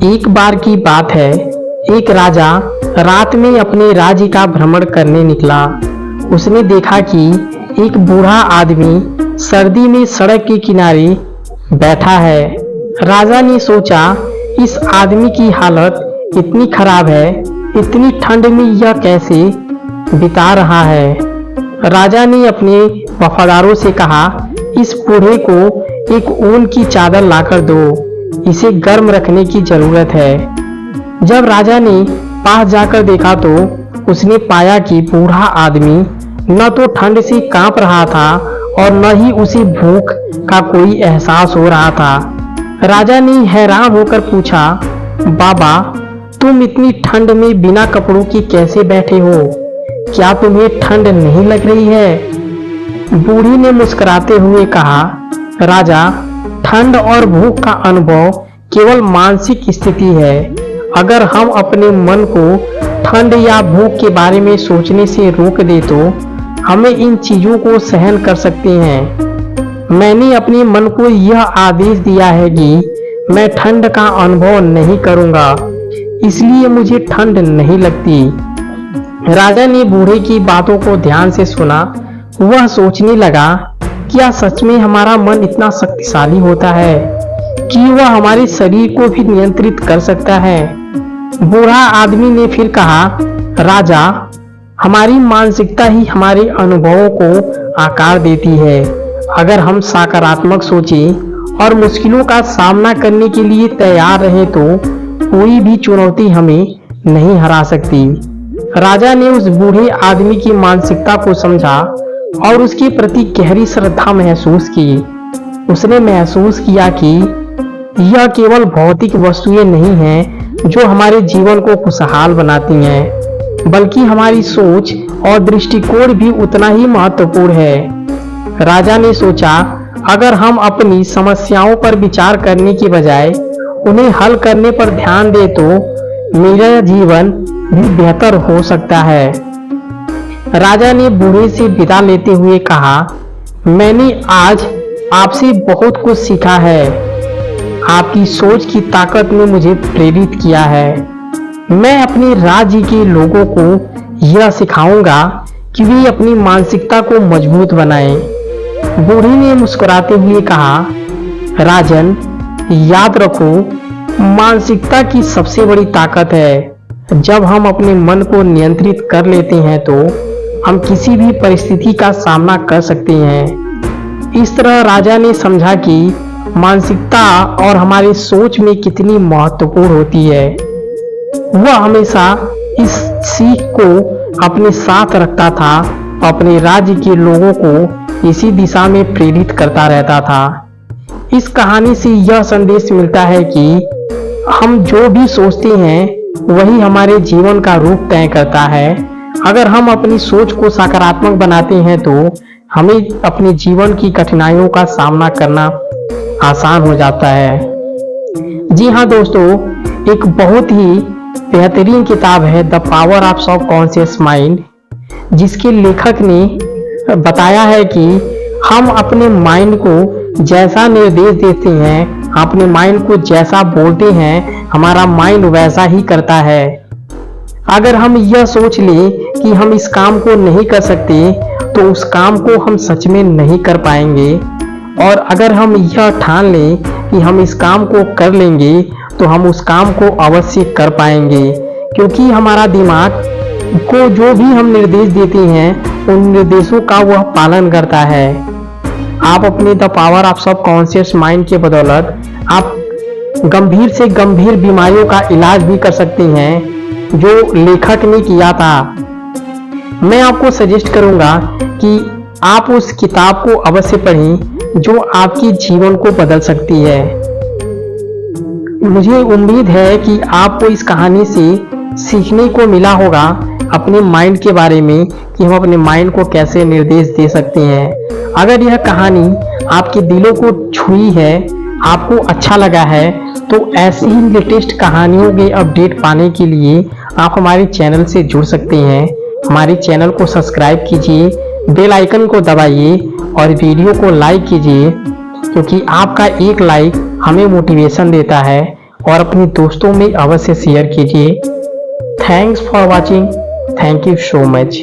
एक बार की बात है, एक राजा रात में अपने राज्य का भ्रमण करने निकला। उसने देखा कि एक बूढ़ा आदमी सर्दी में सड़क के किनारे बैठा है। राजा ने सोचा, इस आदमी की हालत इतनी खराब है, इतनी ठंड में यह कैसे बिता रहा है। राजा ने अपने वफादारों से कहा, इस बूढ़े को एक ऊन की चादर लाकर दो, इसे गर्म रखने की जरूरत है। जब राजा ने पास जाकर देखा तो उसने पाया कि बूढ़ा आदमी न तो ठंड से कांप रहा था और न ही उसे भूख का कोई एहसास हो रहा था। राजा ने हैरान होकर पूछा, बाबा, तुम इतनी ठंड में बिना कपड़ों के कैसे बैठे हो? क्या तुम्हें ठंड नहीं लग रही है? बूढ़ी ने मुस्कुराते हुए कहा, राजा, ठंड और भूख का अनुभव केवल मानसिक स्थिति है। अगर हम अपने मन को ठंड या भूख के बारे में सोचने से रोक दे तो हमें इन चीजों को सहन कर सकते हैं। मैंने अपने मन को यह आदेश दिया है कि मैं ठंड का अनुभव नहीं करूंगा, इसलिए मुझे ठंड नहीं लगती। राजा ने बूढ़े की बातों को ध्यान से सुना। वह सोचने लगा, क्या सच में हमारा मन इतना शक्तिशाली होता है कि वह हमारे शरीर को भी नियंत्रित कर सकता है? बूढ़ा आदमी ने फिर कहा, राजा, हमारी मानसिकता ही हमारे अनुभवों को आकार देती है। अगर हम सकारात्मक सोचें और मुश्किलों का सामना करने के लिए तैयार रहें तो कोई भी चुनौती हमें नहीं हरा सकती। राजा ने उस बूढ़े आदमी की मानसिकता को समझा और उसके प्रति गहरी श्रद्धा महसूस की। उसने महसूस किया कि यह केवल भौतिक वस्तुएं नहीं हैं जो हमारे जीवन को खुशहाल बनाती हैं, बल्कि हमारी सोच और दृष्टिकोण भी उतना ही महत्वपूर्ण है। राजा ने सोचा, अगर हम अपनी समस्याओं पर विचार करने की बजाय उन्हें हल करने पर ध्यान दें तो मेरा जीवन भी बेहतर हो सकता है। राजा ने बूढ़े से विदा लेते हुए कहा, मैंने आज आपसे बहुत कुछ सीखा है। आपकी सोच की ताकत ने मुझे प्रेरित किया है। मैं अपने राज्य के लोगों को यह सिखाऊंगा कि वे अपनी मानसिकता को मजबूत बनाएं। बूढ़ी ने मुस्कुराते हुए कहा, राजन, याद रखो, मानसिकता की सबसे बड़ी ताकत है। जब हम अपने मन को नियंत्रित कर लेते हैं तो हम किसी भी परिस्थिति का सामना कर सकते हैं। इस तरह राजा ने समझा कि मानसिकता और हमारी सोच में कितनी महत्वपूर्ण होती है। वह हमेशा इस सीख को अपने साथ रखता था, अपने राज्य के लोगों को इसी दिशा में प्रेरित करता रहता था। इस कहानी से यह संदेश मिलता है कि हम जो भी सोचते हैं वही हमारे जीवन का रूप तय करता है। अगर हम अपनी सोच को सकारात्मक बनाते हैं तो हमें अपने जीवन की कठिनाइयों का सामना करना आसान हो जाता है। जी हाँ दोस्तों, एक बहुत ही बेहतरीन किताब है the power of subconscious mind, जिसके लेखक ने बताया है कि हम अपने माइंड को जैसा निर्देश देते हैं, अपने माइंड को जैसा बोलते हैं, हमारा माइंड वैसा ही करता है। अगर हम यह सोच लें कि हम इस काम को नहीं कर सकते तो उस काम को हम सच में नहीं कर पाएंगे, और अगर हम यह ठान लें कि हम इस काम को कर लेंगे तो हम उस काम को अवश्य कर पाएंगे, क्योंकि हमारा दिमाग को जो भी हम निर्देश देते हैं उन निर्देशों का वह पालन करता है। आप अपने the power of subconscious mind के बदौलत आप गंभीर से गंभीर बीमारियों का इलाज भी कर सकते हैं, जो लेखक ने किया था। मैं आपको सजेस्ट करूंगा कि आप उस किताब को अवश्य पढ़ें जो आपके जीवन को बदल सकती है। मुझे उम्मीद है कि आपको इस कहानी से सीखने को मिला होगा अपने माइंड के बारे में कि हम अपने माइंड को कैसे निर्देश दे सकते हैं। अगर यह कहानी आपके दिलों को छुई है, आपको अच्छा लगा है, तो ऐसी ही लेटेस्ट कहानियों के अपडेट पाने के लिए आप हमारे चैनल से जुड़ सकते हैं। हमारे चैनल को सब्सक्राइब कीजिए, बेल आइकन को दबाइए और वीडियो को लाइक कीजिए, क्योंकि आपका एक लाइक हमें मोटिवेशन देता है और अपने दोस्तों में अवश्य शेयर कीजिए। Thanks for watching. Thank you so much.